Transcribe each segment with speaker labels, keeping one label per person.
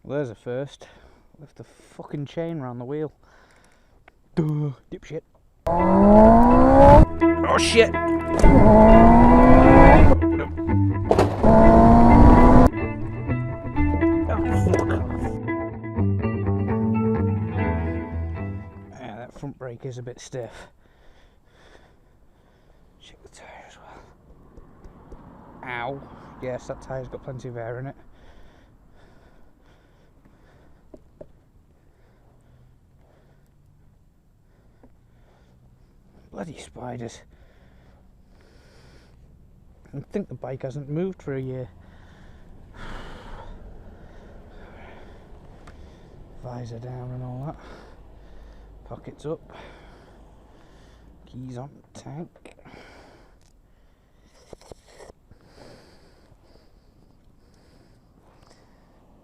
Speaker 1: Well, there's a first. Lift the fucking chain round the wheel. Duh, dipshit. Oh shit! Yeah, that front brake is a bit stiff. Check the tyre as well. Ow. Yes, that tyre's got plenty of air in it. Bloody spiders. I think the bike hasn't moved for a year. Visor down and all that. Pockets up. Keys on the tank.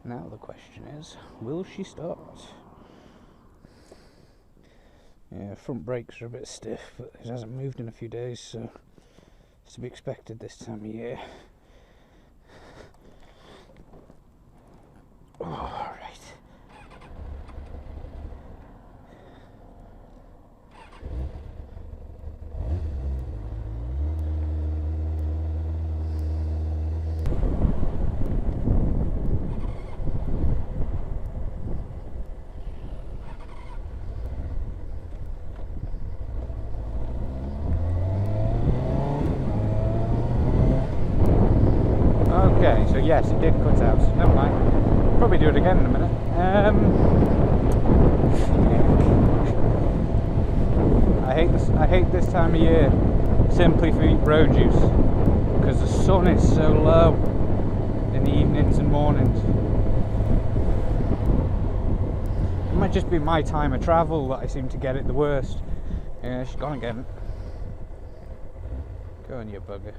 Speaker 1: Now the question is, will she start? Yeah, front brakes are a bit stiff, but it hasn't moved in a few days, so it's to be expected this time of year. Oh, right. Okay, so yes, it did cut out. Never mind. Probably do it again in a minute. I hate this time of year simply for road use because the sun is so low in the evenings and mornings. It might just be my time of travel that I seem to get it the worst. Yeah, she's gone again. Go on, you bugger.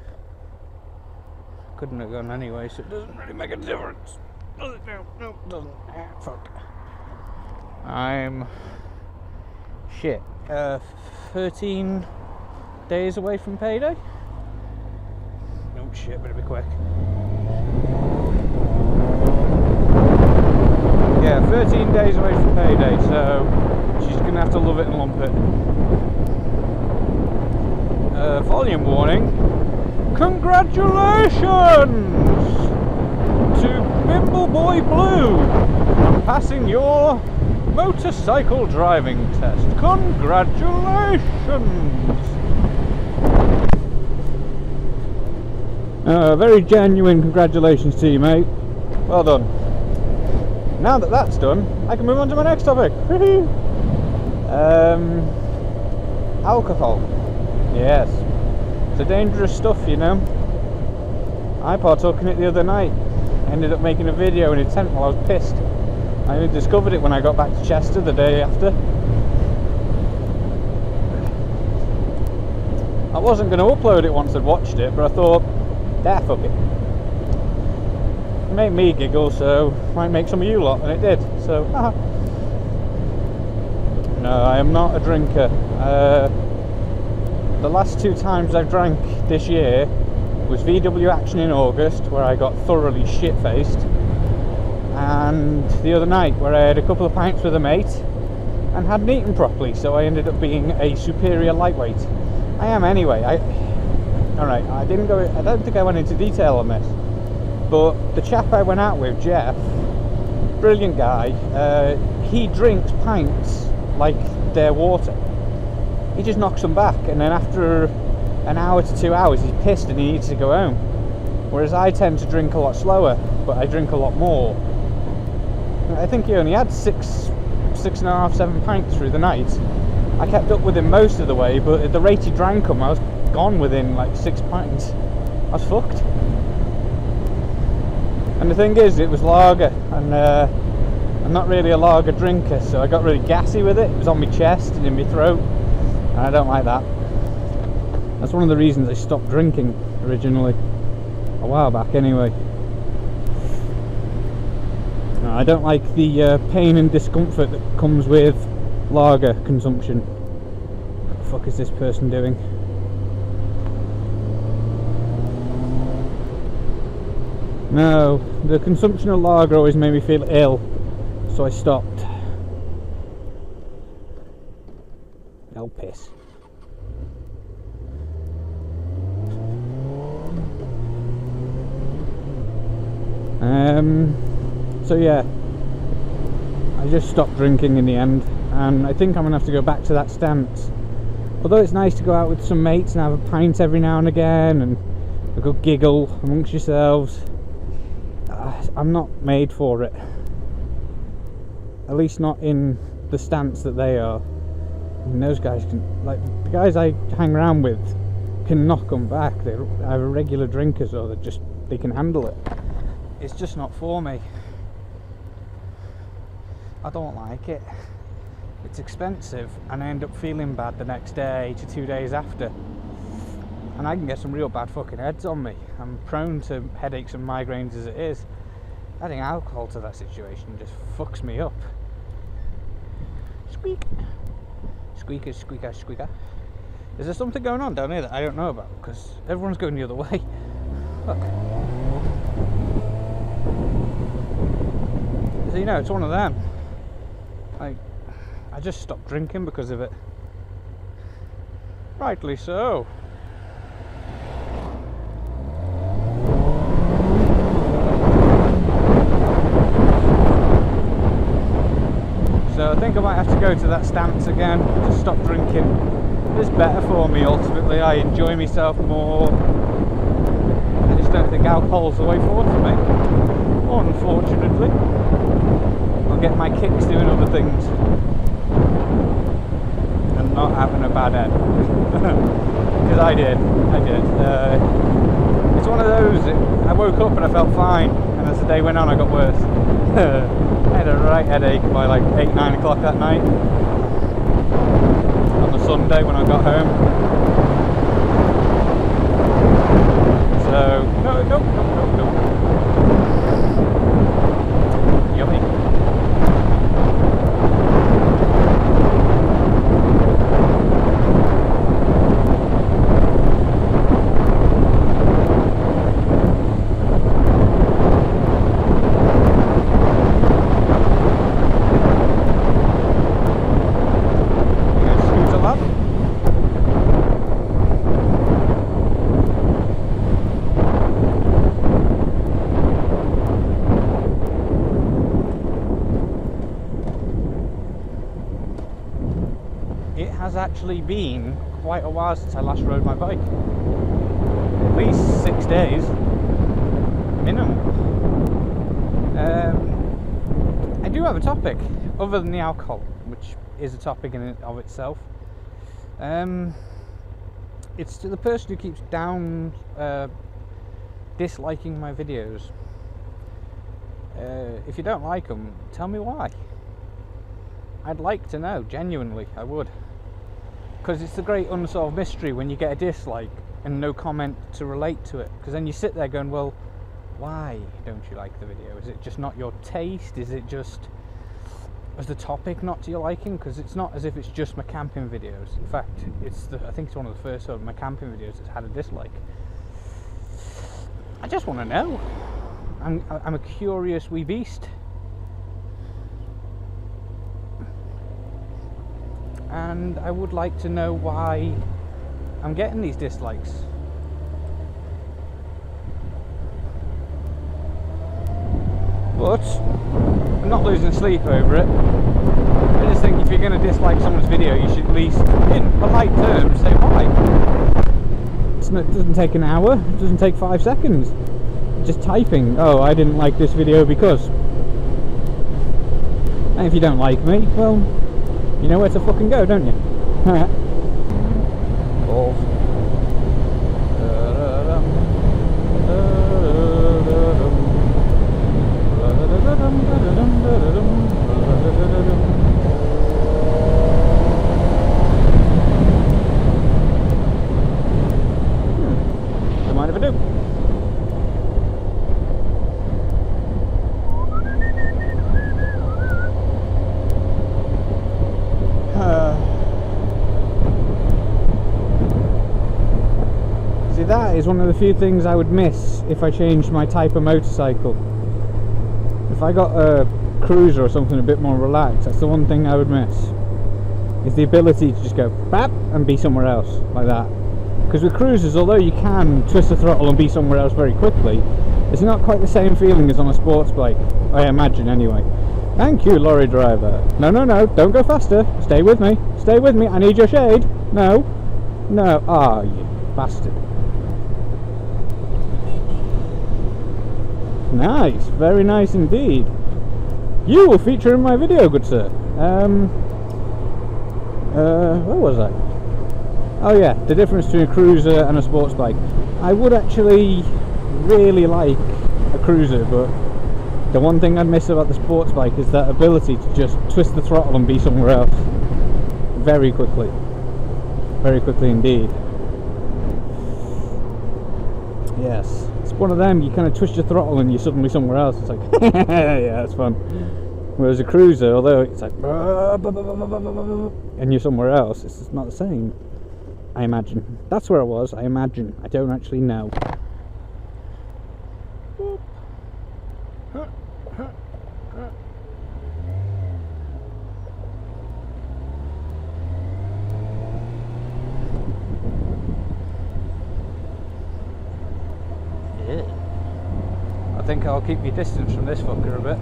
Speaker 1: Couldn't have gone anyway, so it doesn't really make a difference. Does it? No, it doesn't. Ah, fuck. I'm shit. 13 days away from payday. No shit, better be quick. Yeah, 13 days away from payday, so she's gonna have to love it and lump it. Volume warning. Congratulations to Bimbleboy Blue on passing your motorcycle driving test. Congratulations! Very genuine congratulations to you, mate. Well done. Now that that's done, I can move on to my next topic. Alcohol. Yes. It's dangerous stuff, you know. I partook in it the other night. Ended up making a video in a tent while I was pissed. I only discovered it when I got back to Chester the day after. I wasn't going to upload it once I'd watched it, but I thought, fuck it. It made me giggle, so might make some of you lot, and it did. So, No, I am not a drinker. The last 2 times I've drank this year was VW Action in August, where I got thoroughly shit-faced, and the other night where I had a couple of pints with a mate and hadn't eaten properly, so I ended up being a superior lightweight. I am anyway. Alright, I don't think I went into detail on this, but the chap I went out with, Jeff, brilliant guy, he drinks pints like they're water. He just knocks them back, and then after an hour to 2 hours he's pissed and he needs to go home. Whereas I tend to drink a lot slower, but I drink a lot more. I think he only had 6.5, 7 pints through the night. I kept up with him most of the way, but at the rate he drank them, I was gone within like 6 pints. I was fucked. And the thing is, it was lager, and I'm not really a lager drinker, so I got really gassy with it. It was on my chest and in my throat. And I don't like that. That's one of the reasons I stopped drinking originally, a while back anyway. No, I don't like the pain and discomfort that comes with lager consumption. What the fuck is this person doing? No, the consumption of lager always made me feel ill. So I stopped. No piss. So yeah, I just stopped drinking in the end, and I think I'm gonna have to go back to that stance. Although it's nice to go out with some mates and have a pint every now and again and a good giggle amongst yourselves, I'm not made for it. At least not in the stance that they are. And those guys can, like the guys I hang around with, can knock them back. They're either regular drinkers or they can handle it. It's just not for me. I don't like it. It's expensive, and I end up feeling bad the next day to 2 days after. And I can get some real bad fucking heads on me. I'm prone to headaches and migraines as it is. Adding alcohol to that situation just fucks me up. Squeak. Squeaker, squeaker, squeaker. Is there something going on down here that I don't know about? Because everyone's going the other way. Look. So, you know, it's one of them. Like, I just stopped drinking because of it. Rightly so. So I think I might have to go to that stance again to stop drinking. It's better for me ultimately. I enjoy myself more. I just don't think alcohol's the way forward for me. Unfortunately. I'll get my kicks doing other things and not having a bad end. Because I did. It's one of those, I woke up and I felt fine, and as the day went on I got worse. I had a right headache by like 8-9 o'clock that night on the Sunday when I got home. So no. Yummy. Actually been quite a while since I last rode my bike. At least 6 days minimum. I do have a topic other than the alcohol, which is a topic in and of itself. It's to the person who keeps disliking my videos. If you don't like them, tell me why. I'd like to know, genuinely, I would. Because it's the great unsolved mystery when you get a dislike and no comment to relate to it. Because then you sit there going, well, why don't you like the video? Is it just not your taste? Is it just, is the topic not to your liking? Because it's not as if it's just my camping videos. In fact, I think it's one of the first of my camping videos that's had a dislike. I just want to know. I'm a curious wee beast. And I would like to know why I'm getting these dislikes. But I'm not losing sleep over it. I just think if you're going to dislike someone's video, you should at least, in polite terms, say why. It doesn't take an hour, it doesn't take 5 seconds. Just typing, oh, I didn't like this video because. And if you don't like me, well, you know where to fucking go, don't you? Balls. Don't mind if I do. See, that is one of the few things I would miss if I changed my type of motorcycle. If I got a cruiser or something a bit more relaxed, that's the one thing I would miss, is the ability to just go bap and be somewhere else like that. Because with cruisers, although you can twist the throttle and be somewhere else very quickly, it's not quite the same feeling as on a sports bike, I imagine anyway. Thank you, lorry driver. No, don't go faster. Stay with me, I need your shade. No, you bastard. Nice, very nice indeed. You will feature in my video, good sir. Where was I? Oh yeah, the difference between a cruiser and a sports bike. I would actually really like a cruiser, but the one thing I'd miss about the sports bike is that ability to just twist the throttle and be somewhere else very quickly indeed. Yes, it's one of them, you kind of twist your throttle and you're suddenly somewhere else. It's like yeah, it's fun. Whereas a cruiser, although it's like and you're somewhere else, it's just not the same, I imagine. That's where I was, I imagine. I don't actually know. I think I'll keep my distance from this fucker a bit.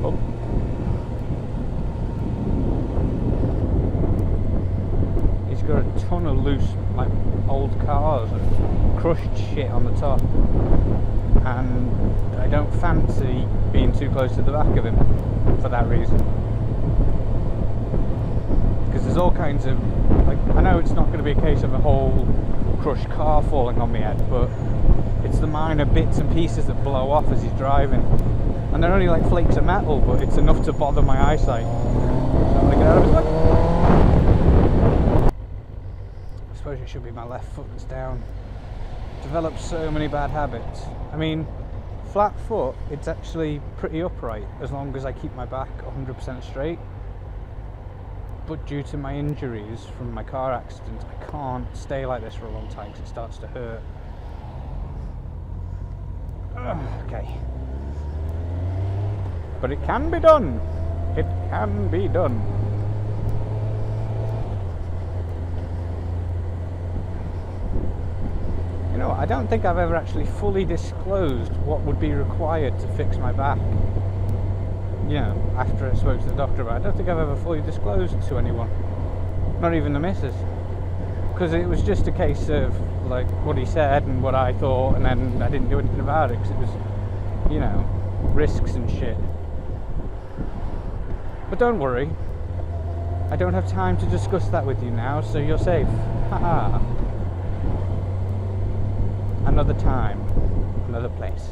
Speaker 1: Oh. He's got a ton of loose, like, old cars and crushed shit on the top, and I don't fancy being too close to the back of him for that reason. Because there's all kinds of, like, I know it's not going to be a case of a whole crushed car falling on my head, but it's the minor bits and pieces that blow off as he's driving, and they're only like flakes of metal, but it's enough to bother my eyesight. So I'm gonna get out of his way. I suppose it should be my left foot that's down. Developed so many bad habits. I mean, flat foot, it's actually pretty upright as long as I keep my back 100% straight. But due to my injuries from my car accident, I can't stay like this for a long time because it starts to hurt. Okay. But it can be done. It can be done. You know, I don't think I've ever actually fully disclosed what would be required to fix my back. You know, after I spoke to the doctor about it, I don't think I've ever fully disclosed to anyone. Not even the missus. Because it was just a case of, like, what he said and what I thought, and then I didn't do anything about it, because it was, you know, risks and shit. But don't worry, I don't have time to discuss that with you now, so you're safe. Haha. Another time, another place.